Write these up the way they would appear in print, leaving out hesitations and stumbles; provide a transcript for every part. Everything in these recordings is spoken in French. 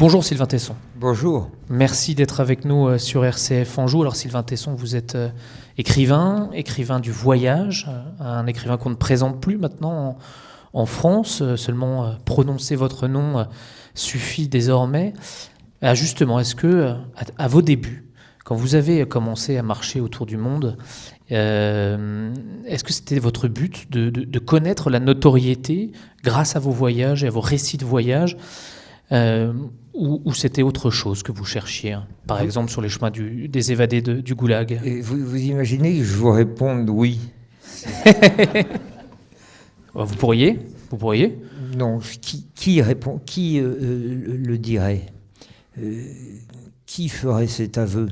Bonjour Sylvain Tesson. Bonjour. Merci d'être avec nous sur RCF Anjou. Alors Sylvain Tesson, vous êtes écrivain du voyage, un écrivain qu'on ne présente plus maintenant en France. Seulement prononcer votre nom suffit désormais. Justement, est-ce que à vos débuts, quand vous avez commencé à marcher autour du monde, est-ce que c'était votre but de connaître la notoriété grâce à vos voyages et à vos récits de voyage, ou c'était autre chose que vous cherchiez, hein, par exemple sur les chemins des évadés du Goulag? Et vous imaginez que je vous réponde oui? Vous pourriez. Non, qui répond? Qui le dirait? Qui ferait cet aveu?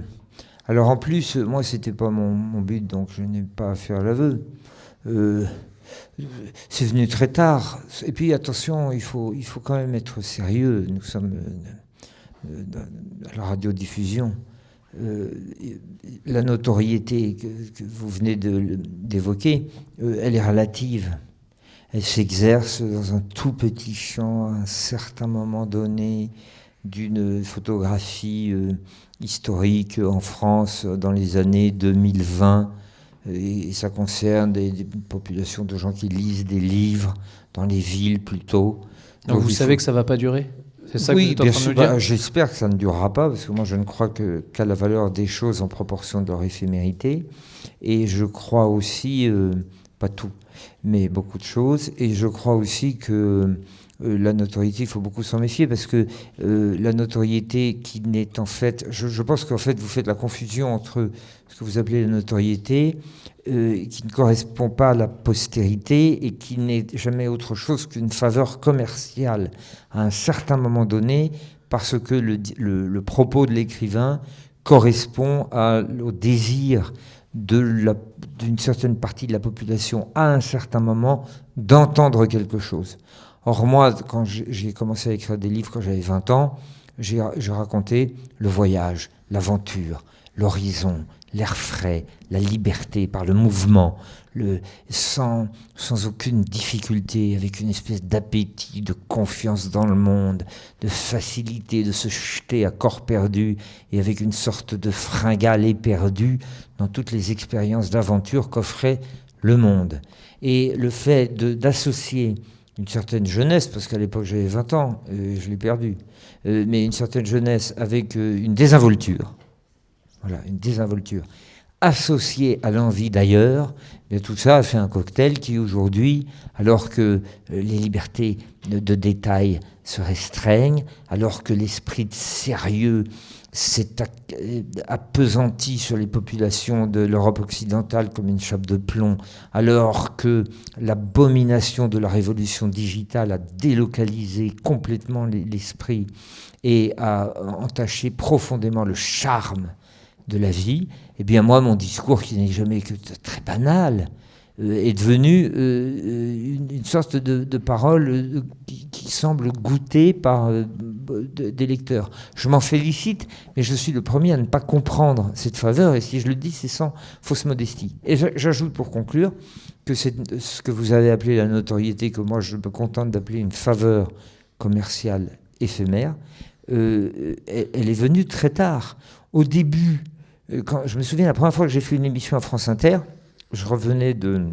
Alors en plus, moi c'était pas mon but, donc je n'ai pas à faire l'aveu. C'est venu très tard. Et puis attention, il faut quand même être sérieux. Nous sommes à la radiodiffusion. La notoriété que vous venez d'évoquer, elle est relative. Elle s'exerce dans un tout petit champ, à un certain moment donné, d'une photographie historique en France dans les années 2020. Et ça concerne des populations de gens qui lisent des livres dans les villes plutôt. Donc vous savez que ça ne va pas durer? C'est ça oui, que vous êtes en train de nous dire? J'espère que ça ne durera pas, parce que moi je ne crois qu'à la valeur des choses en proportion de leur éphémérité. Et je crois aussi, pas tout, mais beaucoup de choses. Et je crois aussi que la notoriété, il faut beaucoup s'en méfier, parce que la notoriété qui n'est en fait... Je pense qu'en fait vous faites la confusion entre ce que vous appelez la notoriété, qui ne correspond pas à la postérité et qui n'est jamais autre chose qu'une faveur commerciale à un certain moment donné, parce que le propos de l'écrivain correspond au désir d'une certaine partie de la population à un certain moment d'entendre quelque chose. Or moi, quand j'ai commencé à écrire des livres quand j'avais 20 ans, je racontais le voyage, l'aventure, l'horizon, l'air frais, la liberté par le mouvement, sans aucune difficulté, avec une espèce d'appétit, de confiance dans le monde, de facilité de se jeter à corps perdu et avec une sorte de fringale éperdue dans toutes les expériences d'aventure qu'offrait le monde. Et le fait d'associer une certaine jeunesse, parce qu'à l'époque j'avais 20 ans, je l'ai perdu, mais une certaine jeunesse avec une désinvolture, voilà, une désinvolture, associée à l'envie d'ailleurs, mais tout ça a fait un cocktail qui aujourd'hui, alors que les libertés de détail se restreignent, alors que l'esprit de sérieux s'est appesanti sur les populations de l'Europe occidentale comme une chape de plomb, alors que l'abomination de la révolution digitale a délocalisé complètement l'esprit et a entaché profondément le charme de la vie, eh bien moi, mon discours, qui n'est jamais que très banal, est devenu une sorte de parole qui semble goûtée par des lecteurs. Je m'en félicite, mais je suis le premier à ne pas comprendre cette faveur, et si je le dis, c'est sans fausse modestie. Et j'ajoute pour conclure que c'est ce que vous avez appelé la notoriété, que moi je me contente d'appeler une faveur commerciale éphémère, elle est venue très tard. Au début, quand je me souviens, la première fois que j'ai fait une émission à France Inter, je revenais de...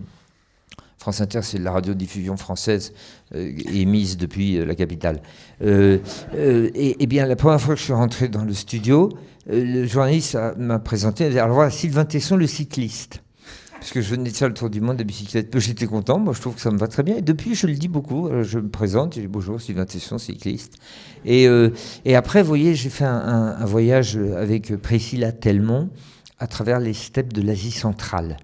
France Inter, c'est la radiodiffusion française émise depuis la capitale. Et bien, la première fois que je suis rentré dans le studio, le journaliste m'a présenté, il a dit, alors voilà, Sylvain Tesson, le cycliste. Parce que je venais de faire le tour du monde de bicyclette. J'étais content, moi je trouve que ça me va très bien. Et depuis, je le dis beaucoup, je me présente, je dis bonjour, Sylvain Tesson, cycliste. Et après, vous voyez, j'ai fait un voyage avec Priscilla Telmont à travers les steppes de l'Asie centrale,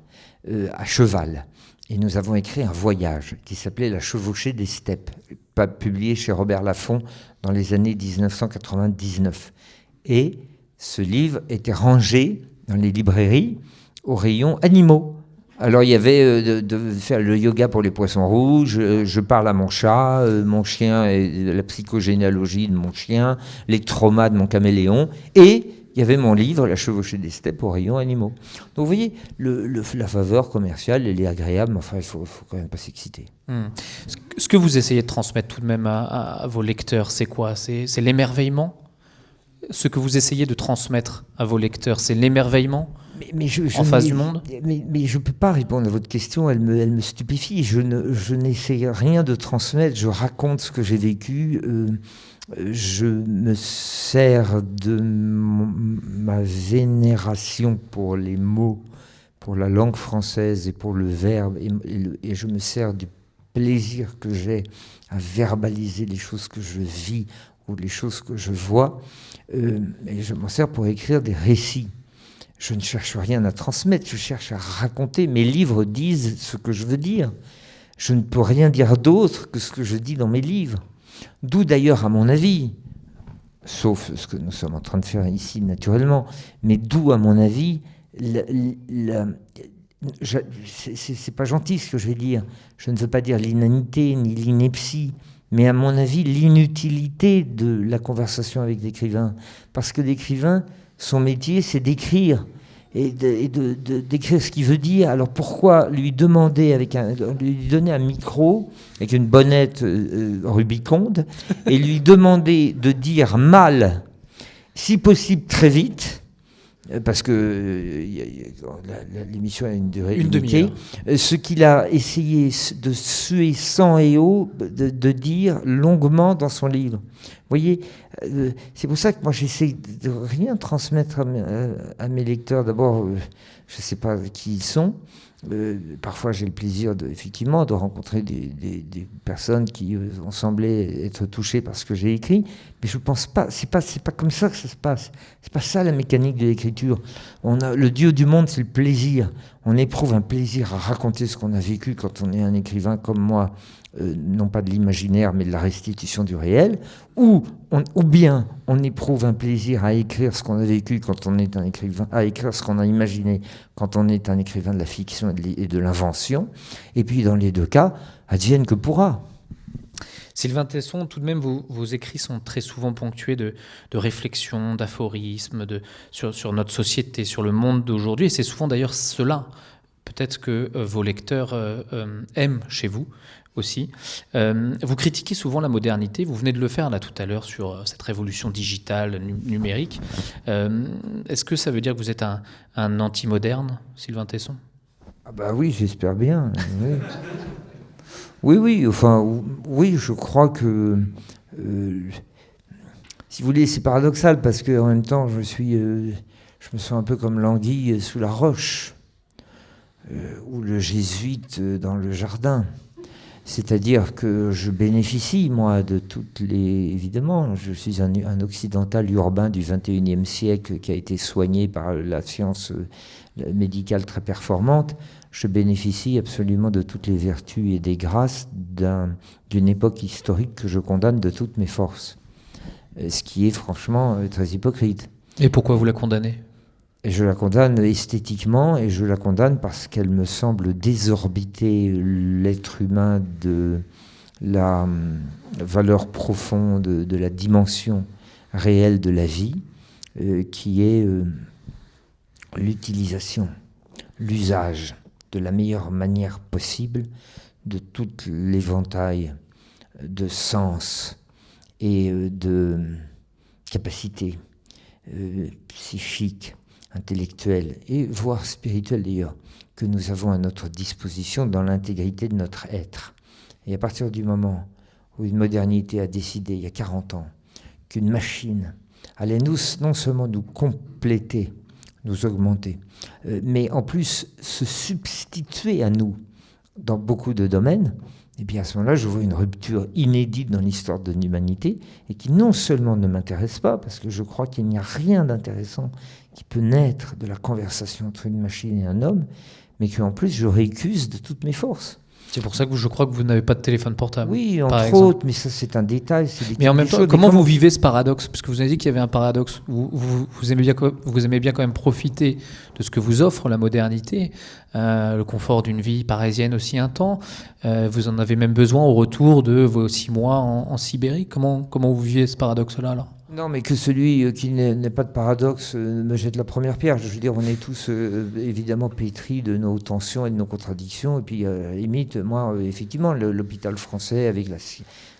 à cheval. Et nous avons écrit un voyage qui s'appelait La chevauchée des steppes, publié chez Robert Laffont dans les années 1999. Et ce livre était rangé dans les librairies au rayon animaux. Alors il y avait de faire le yoga pour les poissons rouges, je parle à mon chat, mon chien, et la psychogénéalogie de mon chien, les traumas de mon caméléon, et il y avait mon livre, La chevauchée des steppes, au rayon animaux. Donc vous voyez, la faveur commerciale, elle est agréable, mais enfin il faut quand même pas s'exciter. Ce que vous essayez de transmettre tout de même à vos lecteurs, c'est quoi? C'est l'émerveillement ce que vous essayez de transmettre à vos lecteurs? C'est l'émerveillement en face du monde? Mais je ne peux pas répondre à votre question, elle me stupéfie. Je n'essaie rien de transmettre, je raconte ce que j'ai vécu. Je me sers de ma vénération pour les mots, pour la langue française et pour le verbe, et je me sers du plaisir que j'ai à verbaliser les choses que je vis ou les choses que je vois, et je m'en sers pour écrire des récits. Je ne cherche rien à transmettre, je cherche à raconter. Mes livres disent ce que je veux dire. Je ne peux rien dire d'autre que ce que je dis dans mes livres. D'où d'ailleurs, à mon avis, sauf ce que nous sommes en train de faire ici naturellement, mais d'où, à mon avis, c'est pas gentil ce que je vais dire. Je ne veux pas dire l'inanité ni l'ineptie, mais à mon avis, l'inutilité de la conversation avec l'écrivain. Parce que l'écrivain, son métier, c'est d'écrire. Et d'écrire ce qu'il veut dire. Alors pourquoi lui donner un micro avec une bonnette Rubiconde et lui demander de dire mal, si possible très vite, parce que l'émission a une durée limitée, ce qu'il a essayé de suer sang et eau de dire longuement dans son livre. Vous voyez, c'est pour ça que moi j'essaie de rien transmettre à mes lecteurs. D'abord, je ne sais pas qui ils sont. Parfois j'ai le plaisir effectivement de rencontrer des personnes qui ont semblé être touchées par ce que j'ai écrit, mais je pense pas, c'est pas comme ça que ça se passe. C'est pas ça la mécanique de l'écriture. Le Dieu du monde, c'est le plaisir. On éprouve un plaisir à raconter ce qu'on a vécu quand on est un écrivain comme moi, non pas de l'imaginaire mais de la restitution du réel, ou bien on éprouve un plaisir à écrire ce qu'on a vécu quand on est un écrivain, à écrire ce qu'on a imaginé quand on est un écrivain de la fiction et de l'invention, et puis dans les deux cas, advienne que pourra. Sylvain Tesson, tout de même, vos écrits sont très souvent ponctués de réflexions, d'aphorismes sur notre société, sur le monde d'aujourd'hui, et c'est souvent d'ailleurs cela, peut-être que vos lecteurs aiment chez vous aussi. Vous critiquez souvent la modernité, vous venez de le faire là tout à l'heure sur cette révolution digitale, numérique. Est-ce que ça veut dire que vous êtes un anti-moderne, Sylvain Tesson? Ah bah oui, j'espère bien. Oui, je crois que... si vous voulez, c'est paradoxal parce qu'en même temps, je me sens un peu comme l'anguille sous la roche ou le jésuite dans le jardin. C'est-à-dire que je bénéficie, moi, de toutes les... Évidemment, je suis un occidental urbain du XXIe siècle qui a été soigné par la science médicale très performante. Je bénéficie absolument de toutes les vertus et des grâces d'une époque historique que je condamne de toutes mes forces. Ce qui est franchement très hypocrite. Et pourquoi vous la condamnez ? Et je la condamne esthétiquement, et je la condamne parce qu'elle me semble désorbiter l'être humain de la valeur profonde, de la dimension réelle de la vie, qui est l'utilisation, l'usage de la meilleure manière possible de tout l'éventail de sens et de capacités psychiques, intellectuelle et voire spirituelle d'ailleurs, que nous avons à notre disposition dans l'intégrité de notre être. Et à partir du moment où une modernité a décidé, il y a 40 ans, qu'une machine allait non seulement nous compléter, nous augmenter, mais en plus se substituer à nous dans beaucoup de domaines, et bien à ce moment-là, je vois une rupture inédite dans l'histoire de l'humanité et qui non seulement ne m'intéresse pas, parce que je crois qu'il n'y a rien d'intéressant qui peut naître de la conversation entre une machine et un homme, mais qu'en plus je récuse de toutes mes forces. C'est pour ça que je crois que vous n'avez pas de téléphone portable. Oui, entre autres, mais ça c'est un détail. Mais en même temps, comment vous vivez ce paradoxe ? Parce que vous avez dit qu'il y avait un paradoxe. Vous aimez bien quand même profiter de ce que vous offre la modernité, le confort d'une vie parisienne aussi un temps. Vous en avez même besoin au retour de vos 6 mois en Sibérie. Comment vous vivez ce paradoxe-là alors ? Non, mais que celui qui n'est pas de paradoxe me jette la première pierre. Je veux dire, on est tous évidemment pétris de nos tensions et de nos contradictions. Et puis, limite, moi, effectivement, l'hôpital français, avec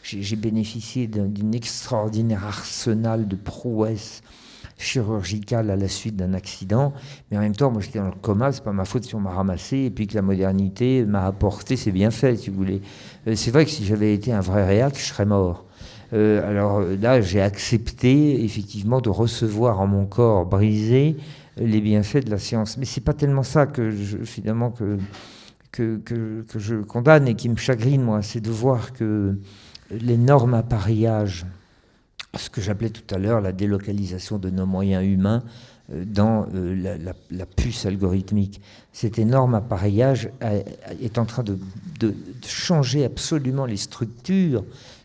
j'ai bénéficié d'une extraordinaire arsenal de prouesses chirurgicales à la suite d'un accident. Mais en même temps, moi, j'étais dans le coma. C'est pas ma faute si on m'a ramassé. Et puis que la modernité m'a apporté ses bienfaits, si vous voulez. C'est vrai que si j'avais été un vrai réac, je serais mort. Alors là, j'ai accepté effectivement de recevoir en mon corps brisé les bienfaits de la science. Mais c'est pas tellement ça finalement que je condamne et qui me chagrine, moi. C'est de voir que l'énorme appareillage, ce que j'appelais tout à l'heure la délocalisation de nos moyens humains dans la puce algorithmique, cet énorme appareillage est en train de changer absolument les structures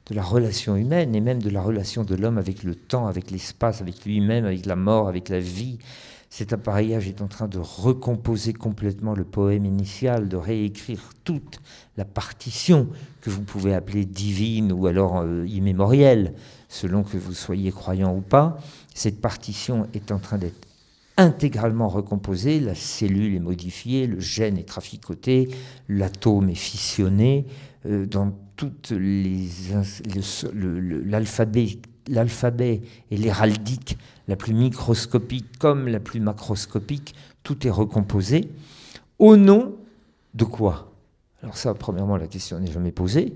de la relation humaine et même de la relation de l'homme avec le temps, avec l'espace, avec lui-même, avec la mort, avec la vie. Cet appareillage est en train de recomposer complètement le poème initial, de réécrire toute la partition que vous pouvez appeler divine ou alors immémorielle, selon que vous soyez croyant ou pas. Cette partition est en train d'être intégralement recomposée, la cellule est modifiée, le gène est traficoté, l'atome est fissionné, dans toutes l'alphabet et l'héraldique, la plus microscopique comme la plus macroscopique, tout est recomposé. Au nom de quoi? Alors ça, premièrement, la question n'est jamais posée.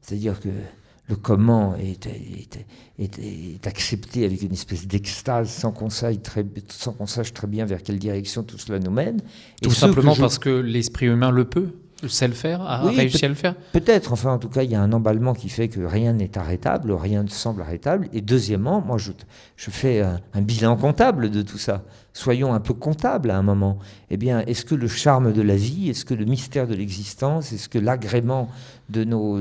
C'est-à-dire que le comment est accepté avec une espèce d'extase sans qu'on sache très bien vers quelle direction tout cela nous mène. Tout simplement parce que l'esprit humain le peut, sait le faire, a réussi à le faire. Peut-être, enfin en tout cas il y a un emballement qui fait que rien n'est arrêtable, rien ne semble arrêtable. Et deuxièmement, moi je fais un bilan comptable de tout ça. Soyons un peu comptables à un moment. Eh bien, est-ce que le charme de la vie, est-ce que le mystère de l'existence, est-ce que l'agrément de nos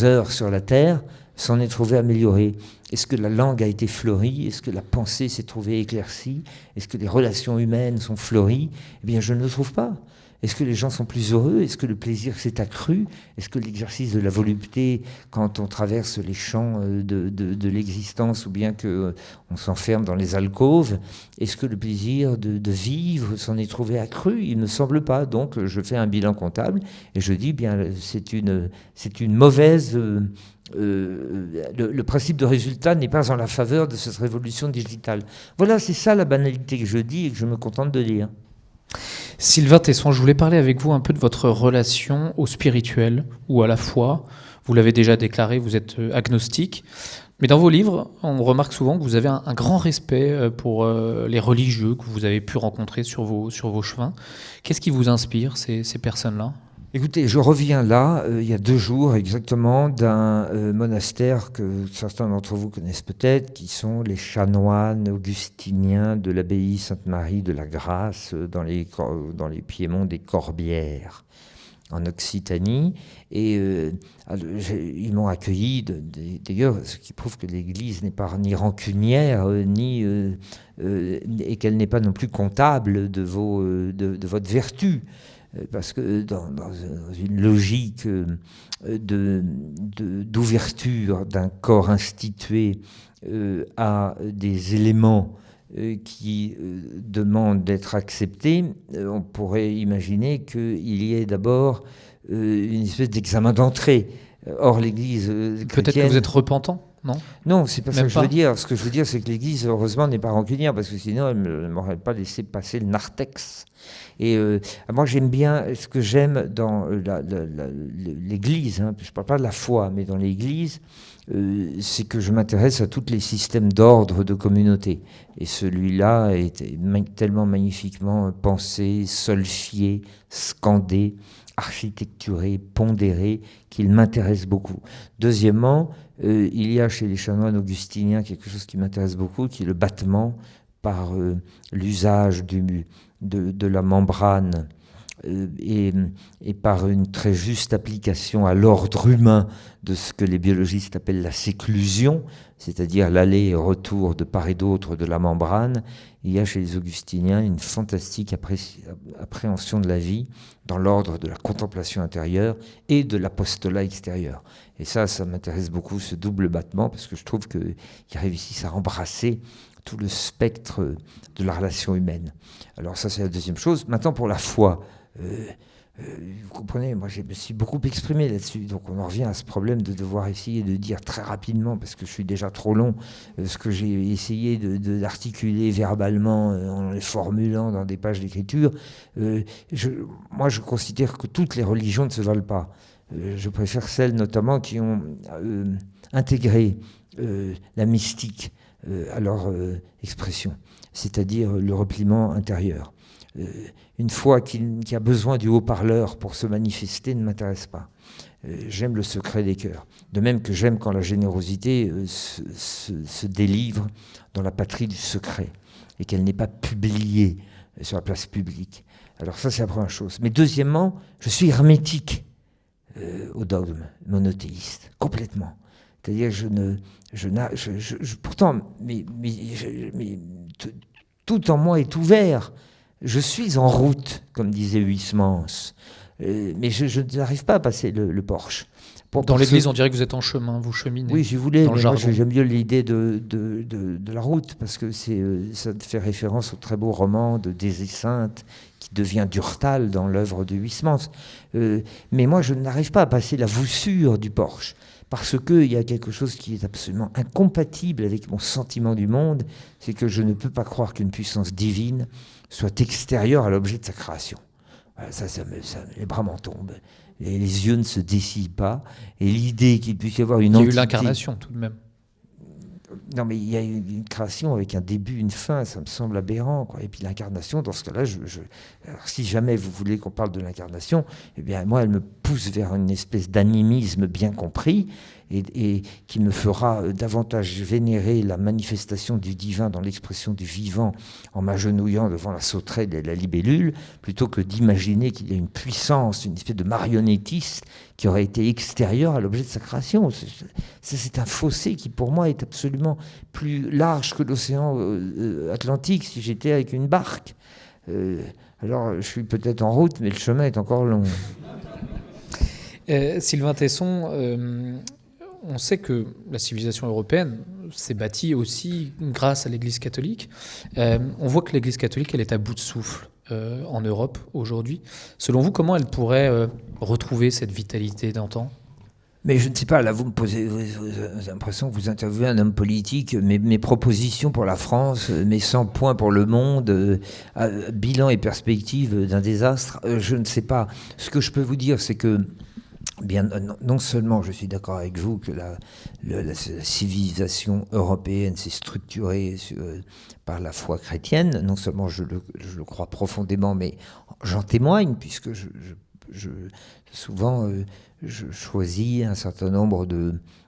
heures sur la Terre s'en est trouvé amélioré? Est-ce que la langue a été fleurie? Est-ce que la pensée s'est trouvée éclaircie? Est-ce que les relations humaines sont fleuries? Eh bien, je ne le trouve pas. Est-ce que les gens sont plus heureux? Est-ce que le plaisir s'est accru? Est-ce que l'exercice de la volupté, quand on traverse les champs de l'existence, ou bien qu'on s'enferme dans les alcôves, est-ce que le plaisir de vivre s'en est trouvé accru? Il ne me semble pas. Donc, je fais un bilan comptable et je dis, bien, c'est une mauvaise... le principe de résultat n'est pas en la faveur de cette révolution digitale. Voilà, c'est ça la banalité que je dis et que je me contente de dire. Sylvain Tesson, je voulais parler avec vous un peu de votre relation au spirituel ou à la foi. Vous l'avez déjà déclaré, vous êtes agnostique. Mais dans vos livres, on remarque souvent que vous avez un grand respect pour les religieux que vous avez pu rencontrer sur vos chemins. Qu'est-ce qui vous inspire, ces personnes-là ? Écoutez, je reviens là, il y a 2 jours exactement, d'un monastère que certains d'entre vous connaissent peut-être, qui sont les chanoines augustiniens de l'abbaye Sainte-Marie de la Grâce dans les piémonts des Corbières, en Occitanie. Et ils m'ont accueilli, d'ailleurs, ce qui prouve que l'Église n'est pas ni rancunière, et qu'elle n'est pas non plus comptable de votre vertu. Parce que dans une logique d'ouverture d'un corps institué à des éléments qui demandent d'être acceptés, on pourrait imaginer qu'il y ait d'abord une espèce d'examen d'entrée. Or, l'Église chrétienne... Peut-être que vous êtes repentant, non ? Non, c'est pas ça que je veux dire. Ce que je veux dire, c'est que l'Église, heureusement, n'est pas rancunière, parce que sinon, elle ne m'aurait pas laissé passer le narthex. Et moi, j'aime bien, ce que j'aime dans l'Église, hein, je ne parle pas de la foi, mais dans l'Église, c'est que je m'intéresse à tous les systèmes d'ordre de communauté. Et celui-là est tellement magnifiquement pensé, solfié, scandé, architecturé, pondéré, qu'il m'intéresse beaucoup. Deuxièmement, il y a chez les chanoines augustiniens quelque chose qui m'intéresse beaucoup, qui est le battement par l'usage de la membrane et par une très juste application à l'ordre humain de ce que les biologistes appellent la séclusion, c'est-à-dire l'aller et retour de part et d'autre de la membrane, il y a chez les augustiniens une fantastique appréhension de la vie dans l'ordre de la contemplation intérieure et de l'apostolat extérieur. Et ça m'intéresse beaucoup, ce double battement, parce que je trouve qu'ils réussissent à embrasser tout le spectre de la relation humaine. Alors ça, c'est la deuxième chose. Maintenant, pour la foi, vous comprenez, moi je me suis beaucoup exprimé là-dessus, donc on en revient à ce problème de devoir essayer de dire très rapidement, parce que je suis déjà trop long, ce que j'ai essayé d'articuler verbalement en les formulant dans des pages d'écriture. Moi je considère que toutes les religions ne se valent pas. Je préfère celles notamment qui ont intégré la mystique à leur expression, c'est-à-dire le repliement intérieur. Une foi qui a besoin du haut-parleur pour se manifester ne m'intéresse pas. J'aime le secret des cœurs. De même que j'aime quand la générosité se délivre dans la patrie du secret et qu'elle n'est pas publiée sur la place publique. Alors ça, c'est la première chose. Mais deuxièmement, je suis hermétique au dogme monothéiste, complètement. C'est-à-dire pourtant, tout en moi est ouvert. Je suis en route, comme disait Huysmans, mais je n'arrive pas à passer le Porche. Dans l'église, on dirait que vous êtes en chemin, vous cheminez. Oui, j'y voulais, mais moi j'aime mieux l'idée de la route, parce que ça fait référence au très beau roman de Des Esseintes, qui devient Durtal dans l'œuvre de Huysmans. Mais moi, je n'arrive pas à passer la voussure du Porche, parce qu'il y a quelque chose qui est absolument incompatible avec mon sentiment du monde, c'est que je ne peux pas croire qu'une puissance divine soit extérieure à l'objet de sa création. Voilà, les bras m'en tombent, les yeux ne se décident pas, et l'idée qu'il puisse y avoir une entité... Il y a eu l'incarnation tout de même. Non, mais il y a une création avec un début, une fin, ça me semble aberrant, quoi. Et puis l'incarnation, dans ce cas-là, alors, si jamais vous voulez qu'on parle de l'incarnation, eh bien moi, elle me pousse vers une espèce d'animisme bien compris et qui me fera davantage vénérer la manifestation du divin dans l'expression du vivant en m'agenouillant devant la sauterelle et la libellule, plutôt que d'imaginer qu'il y a une puissance, une espèce de marionnettiste qui aurait été extérieure à l'objet de sa création. C'est un fossé qui, pour moi, est absolument plus large que l'océan Atlantique si j'étais avec une barque. Alors, je suis peut-être en route, mais le chemin est encore long. Sylvain Tesson, on sait que la civilisation européenne s'est bâtie aussi grâce à l'Église catholique. On voit que l'Église catholique, elle est à bout de souffle en Europe aujourd'hui. Selon vous, comment elle pourrait retrouver cette vitalité d'antan ? Mais je ne sais pas, là vous me posez l'impression que vous interviewez un homme politique, mes propositions pour la France, mes 100 points pour le monde, bilan et perspective d'un désastre, je ne sais pas. Ce que je peux vous dire, c'est que non seulement je suis d'accord avec vous que la civilisation européenne s'est structurée par la foi chrétienne, non seulement je le crois profondément, mais j'en témoigne, puisque souvent je choisis un certain nombre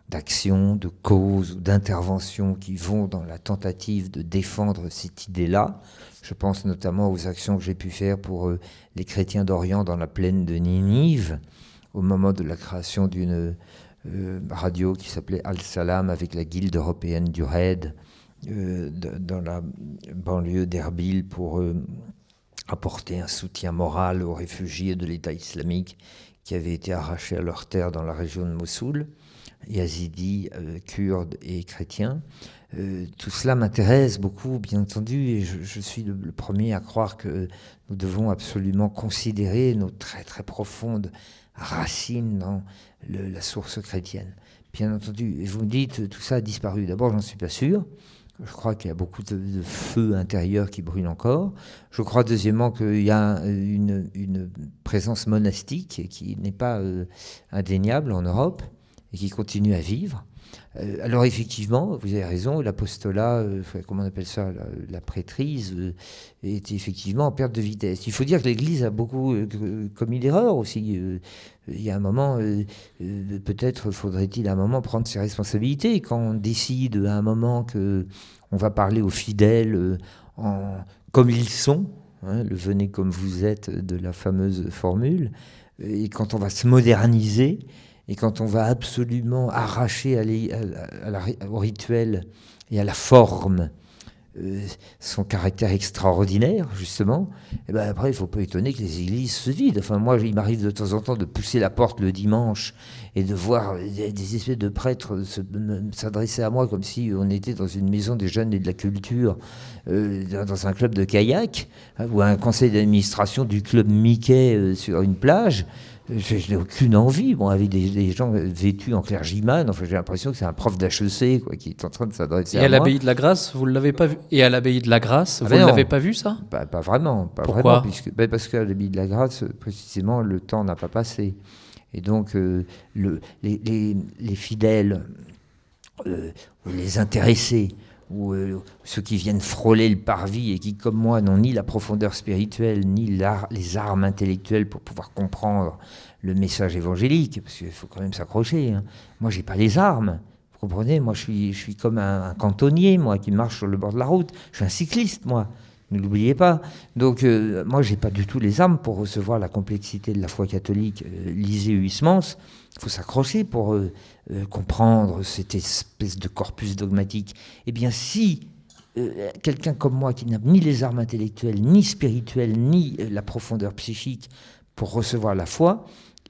d'actions, de causes ou d'interventions qui vont dans la tentative de défendre cette idée-là. Je pense notamment aux actions que j'ai pu faire pour les chrétiens d'Orient dans la plaine de Ninive, au moment de la création d'une radio qui s'appelait Al-Salam avec la Guilde européenne du RAID dans la banlieue d'Erbil pour apporter un soutien moral aux réfugiés de l'État islamique qui avaient été arrachés à leur terre dans la région de Mossoul, yazidis, kurdes et chrétiens. Tout cela m'intéresse beaucoup, bien entendu, et je suis le premier à croire que nous devons absolument considérer nos très très profondes racines dans la source chrétienne. Bien entendu, et vous me dites, tout ça a disparu. D'abord, j'en suis pas sûr. Je crois qu'il y a beaucoup de feux intérieurs qui brûlent encore. Je crois, deuxièmement, qu'il y a une présence monastique qui n'est pas indéniable en Europe et qui continue à vivre. Alors effectivement, vous avez raison, l'apostolat, comment on appelle ça, la prêtrise, est effectivement en perte de vitesse. Il faut dire que l'Église a beaucoup commis l'erreur aussi. Il y a un moment, peut-être faudrait-il à un moment prendre ses responsabilités. Quand on décide à un moment qu'on va parler aux fidèles comme ils sont, hein, le venez comme vous êtes de la fameuse formule, et quand on va se moderniser, et quand on va absolument arracher au rituel et à la forme son caractère extraordinaire, justement, et ben après, il ne faut pas étonner que les églises se vident. Enfin, moi, il m'arrive de temps en temps de pousser la porte le dimanche et de voir des espèces de prêtres s'adresser à moi comme si on était dans une maison des jeunes et de la culture, dans un club de kayak, hein, ou un conseil d'administration du club Mickey sur une plage. Je n'ai aucune envie, bon, avec des gens vêtus en clergyman. Enfin, j'ai l'impression que c'est un prof d'HEC qui est en train de s'adresser à moi. Et à l'abbaye de la Grâce, vous ne l'avez pas vu? Et à l'abbaye de la Grâce, vous ne l'avez pas vu, ça? Pas vraiment. Pourquoi? Parce qu'à l'abbaye de la Grâce, précisément, le temps n'a pas passé. Et donc, les fidèles, ou les intéressés, ou ceux qui viennent frôler le parvis et qui, comme moi, n'ont ni la profondeur spirituelle, ni les armes intellectuelles pour pouvoir comprendre le message évangélique, parce qu'il faut quand même s'accrocher. Hein. Moi, j'ai pas les armes. Vous comprenez? Moi, je suis comme un cantonnier, moi, qui marche sur le bord de la route. Je suis un cycliste, moi. Ne l'oubliez pas. Donc, moi, j'ai pas du tout les armes pour recevoir la complexité de la foi catholique. Lisez Huysmans. Il faut s'accrocher pour comprendre cette espèce de corpus dogmatique. Eh bien, si quelqu'un comme moi, qui n'a ni les armes intellectuelles, ni spirituelles, ni la profondeur psychique pour recevoir la foi,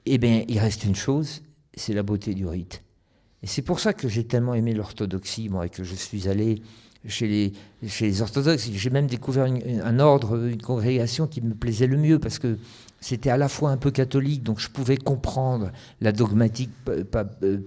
eh bien, il reste une chose, c'est la beauté du rite. Et c'est pour ça que j'ai tellement aimé l'orthodoxie, moi, et que je suis allé chez les orthodoxes. J'ai même découvert un ordre, une congrégation qui me plaisait le mieux, parce que c'était à la fois un peu catholique, donc je pouvais comprendre la dogmatique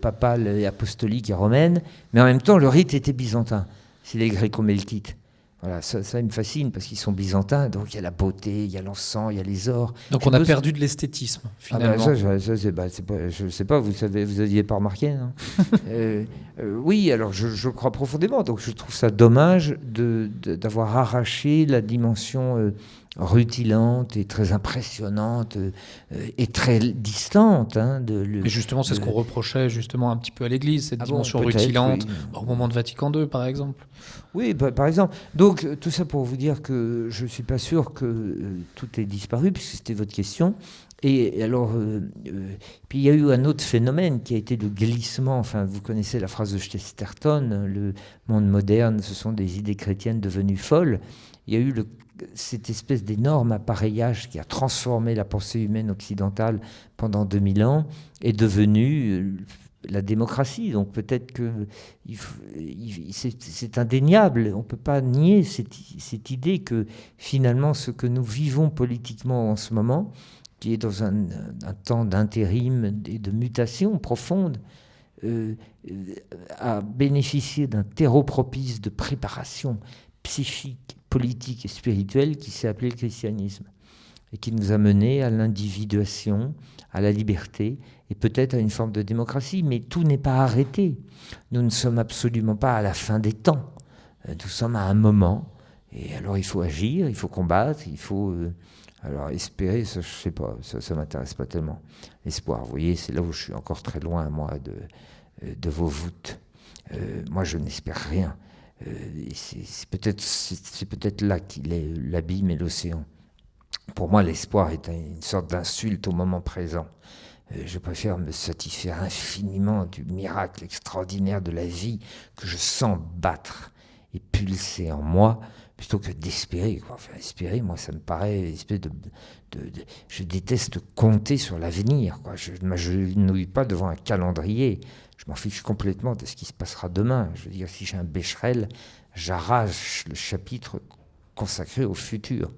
papale et apostolique et romaine, mais en même temps, le rite était byzantin. C'est les gréco-melkites. Voilà, ça me fascine, parce qu'ils sont byzantins, donc il y a la beauté, il y a l'encens, il y a les ors. Donc on a perdu de l'esthétisme, finalement. Ah bah je ne sais pas, vous n'aviez pas remarqué, non? Oui, alors je crois profondément, donc je trouve ça dommage d'avoir arraché la dimension rutilante et très impressionnante et très distante. Hein, et justement, c'est ce qu'on reprochait justement un petit peu à l'Église, cette dimension rutilante, oui. Au moment de Vatican II, par exemple. Oui, par exemple. Donc, tout ça pour vous dire que je ne suis pas sûr que tout ait disparu, puisque c'était votre question. Et alors, puis il y a eu un autre phénomène qui a été le glissement. Enfin, vous connaissez la phrase de Chesterton, le monde moderne, ce sont des idées chrétiennes devenues folles. Il y a eu cette espèce d'énorme appareillage qui a transformé la pensée humaine occidentale pendant 2000 ans, est devenu la démocratie. Donc peut-être que c'est indéniable. On ne peut pas nier cette idée que finalement ce que nous vivons politiquement en ce moment, qui est dans un temps d'intérim et de mutation profonde, a bénéficié d'un terreau propice de préparation psychique, politique et spirituelle qui s'est appelé le christianisme et qui nous a menés à l'individuation, à la liberté et peut-être à une forme de démocratie. Mais tout n'est pas arrêté. Nous ne sommes absolument pas à la fin des temps. Nous sommes à un moment. Et alors il faut agir, il faut combattre, il faut... alors espérer, ça, je ne sais pas, ça ne m'intéresse pas tellement. L'espoir, vous voyez, c'est là où je suis encore très loin, moi, de vos voûtes. Moi, je n'espère rien. C'est peut-être là qu'il est l'abîme et l'océan. Pour moi, l'espoir est une sorte d'insulte au moment présent. Je préfère me satisfaire infiniment du miracle extraordinaire de la vie que je sens battre et pulser en moi, plutôt que d'espérer. Enfin, espérer, moi, ça me paraît une espèce je déteste compter sur l'avenir. Je ne m'agenouille pas devant un calendrier. Je m'en fiche complètement de ce qui se passera demain. Je veux dire, si j'ai un Becherel, j'arrache le chapitre consacré au futur.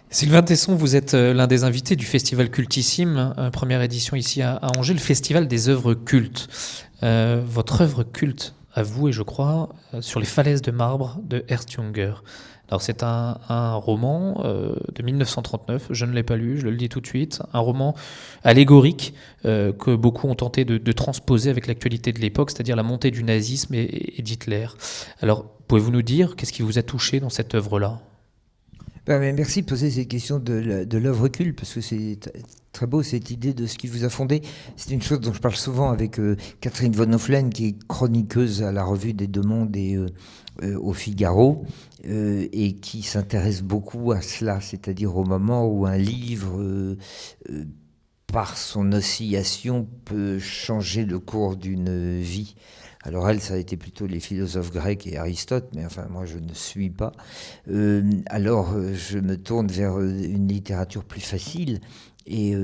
Sylvain Tesson, vous êtes l'un des invités du Festival Cultissime, première édition ici à Angers, le Festival des œuvres cultes. Votre œuvre culte à vous, et je crois, Sur les falaises de marbre de Ernst Junger. Alors c'est un roman de 1939, je ne l'ai pas lu, je le dis tout de suite, un roman allégorique que beaucoup ont tenté de transposer avec l'actualité de l'époque, c'est-à-dire la montée du nazisme et d'Hitler. Alors pouvez-vous nous dire qu'est-ce qui vous a touché dans cette œuvre-là ? Merci de poser cette question de l'œuvre culte, parce que c'est Très beau cette idée de ce qui vous a fondé. C'est une chose dont je parle souvent avec Catherine Von Hofflen, qui est chroniqueuse à la Revue des Deux Mondes et au Figaro, et qui s'intéresse beaucoup à cela, c'est-à-dire au moment où un livre, par son oscillation, peut changer le cours d'une vie. Alors elle, ça a été plutôt les philosophes grecs et Aristote, mais enfin moi je ne suis pas. Alors je me tourne vers une littérature plus facile. Et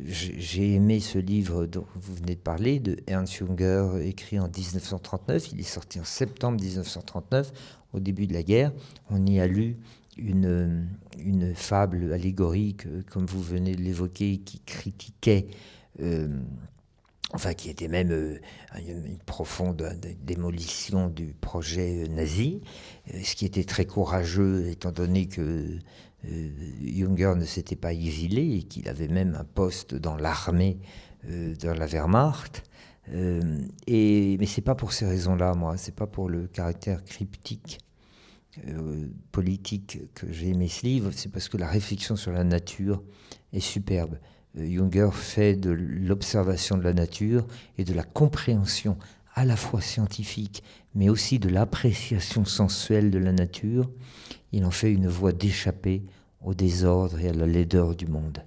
j'ai aimé ce livre dont vous venez de parler, de Ernst Junger, écrit en 1939. Il est sorti en septembre 1939, au début de la guerre. On y a lu une fable allégorique, comme vous venez de l'évoquer, qui critiquait, qui était même une profonde démolition du projet nazi, ce qui était très courageux, étant donné que Junger ne s'était pas exilé et qu'il avait même un poste dans l'armée de la Wehrmacht. Mais c'est pas pour ces raisons-là, moi. C'est pas pour le caractère cryptique politique que j'ai aimé ce livre. C'est parce que la réflexion sur la nature est superbe. Junger fait de l'observation de la nature et de la compréhension à la fois scientifique, mais aussi de l'appréciation sensuelle de la nature. Il en fait une voie d'échappée au désordre et à la laideur du monde.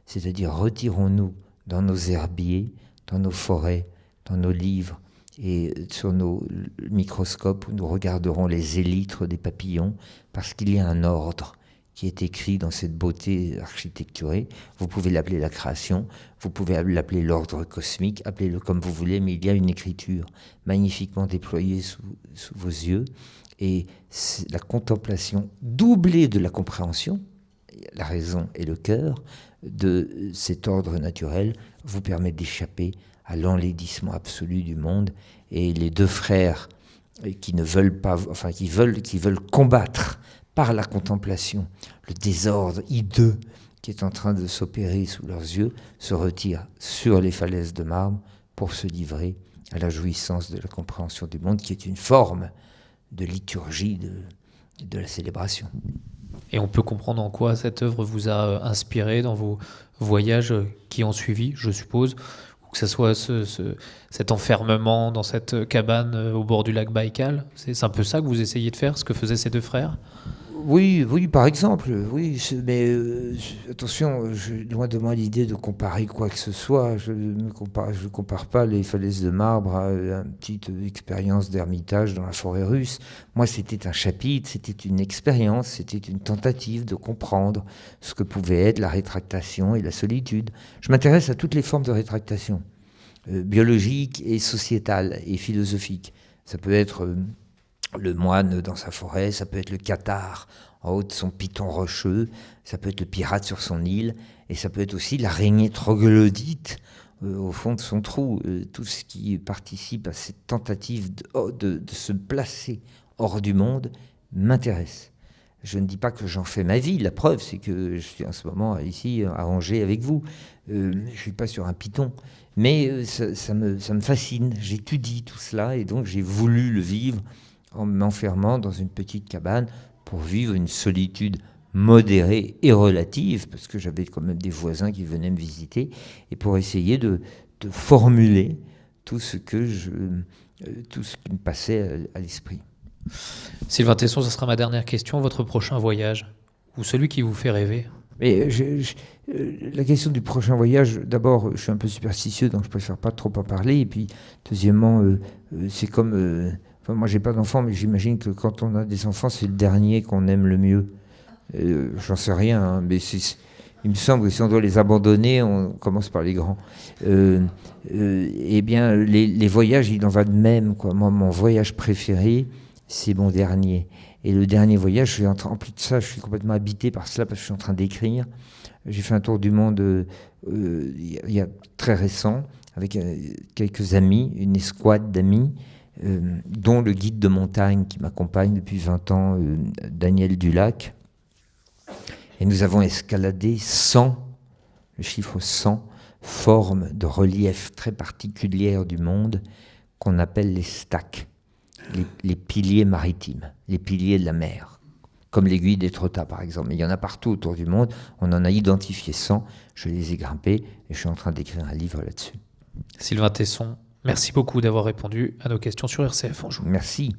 C'est-à-dire, retirons-nous dans nos herbiers, dans nos forêts, dans nos livres et sur nos microscopes où nous regarderons les élytres des papillons, parce qu'il y a un ordre qui est écrit dans cette beauté architecturée. Vous pouvez l'appeler la création, vous pouvez l'appeler l'ordre cosmique, appelez-le comme vous voulez, mais il y a une écriture magnifiquement déployée sous vos yeux. Et la contemplation doublée de la compréhension, la raison et le cœur, de cet ordre naturel vous permet d'échapper à l'enlaidissement absolu du monde. Et les deux frères qui ne veulent pas, qui veulent combattre par la contemplation le désordre hideux qui est en train de s'opérer sous leurs yeux, se retirent sur les falaises de marbre pour se livrer à la jouissance de la compréhension du monde, qui est une forme de liturgie de la célébration. Et on peut comprendre en quoi cette œuvre vous a inspiré dans vos voyages qui ont suivi, je suppose, ou que ce soit cet enfermement dans cette cabane au bord du lac Baïkal. C'est un peu ça que vous essayez de faire, ce que faisaient ces deux frères ? Oui, par exemple, oui, mais attention, loin de moi l'idée de comparer quoi que ce soit. Je ne compare pas les falaises de marbre à une petite expérience d'ermitage dans la forêt russe. Moi, c'était un chapitre, c'était une expérience, c'était une tentative de comprendre ce que pouvait être la rétractation et la solitude. Je m'intéresse à toutes les formes de rétractation, biologique et sociétale et philosophique. Ça peut être le moine dans sa forêt, ça peut être le cathare en haut de son piton rocheux, ça peut être le pirate sur son île, et ça peut être aussi l'araignée troglodyte au fond de son trou. Tout ce qui participe à cette tentative de se placer hors du monde m'intéresse. Je ne dis pas que j'en fais ma vie, la preuve c'est que je suis en ce moment ici à Angers avec vous. Je ne suis pas sur un piton, mais ça me fascine, j'étudie tout cela, et donc j'ai voulu le vivre en m'enfermant dans une petite cabane pour vivre une solitude modérée et relative, parce que j'avais quand même des voisins qui venaient me visiter, et pour essayer de formuler tout ce qui me passait à l'esprit. Sylvain Tesson, ce sera ma dernière question. Votre prochain voyage, ou celui qui vous fait rêver ? Mais la question du prochain voyage, d'abord, je suis un peu superstitieux, donc je préfère pas trop en parler. Et puis, deuxièmement, c'est comme... moi, j'ai pas d'enfants, mais j'imagine que quand on a des enfants, c'est le dernier qu'on aime le mieux. J'en sais rien, hein, mais il me semble que si on doit les abandonner, on commence par les grands. Eh bien, les voyages, il en va de même, quoi. Moi, mon voyage préféré, c'est mon dernier. Et le dernier voyage, en plus de ça, je suis complètement habité par cela parce que je suis en train d'écrire. J'ai fait un tour du monde il y a très récent, avec quelques amis, une escouade d'amis, dont le guide de montagne qui m'accompagne depuis 20 ans, Daniel Dulac. Et nous avons escaladé 100, le chiffre 100, formes de relief très particulières du monde qu'on appelle les stacks, les piliers maritimes, les piliers de la mer. comme l'aiguille d'Étretat par exemple. Mais il y en a partout autour du monde. On en a identifié 100. Je les ai grimpés et je suis en train d'écrire un livre là-dessus. Sylvain Tesson, merci beaucoup d'avoir répondu à nos questions sur RCF Anjou. Merci.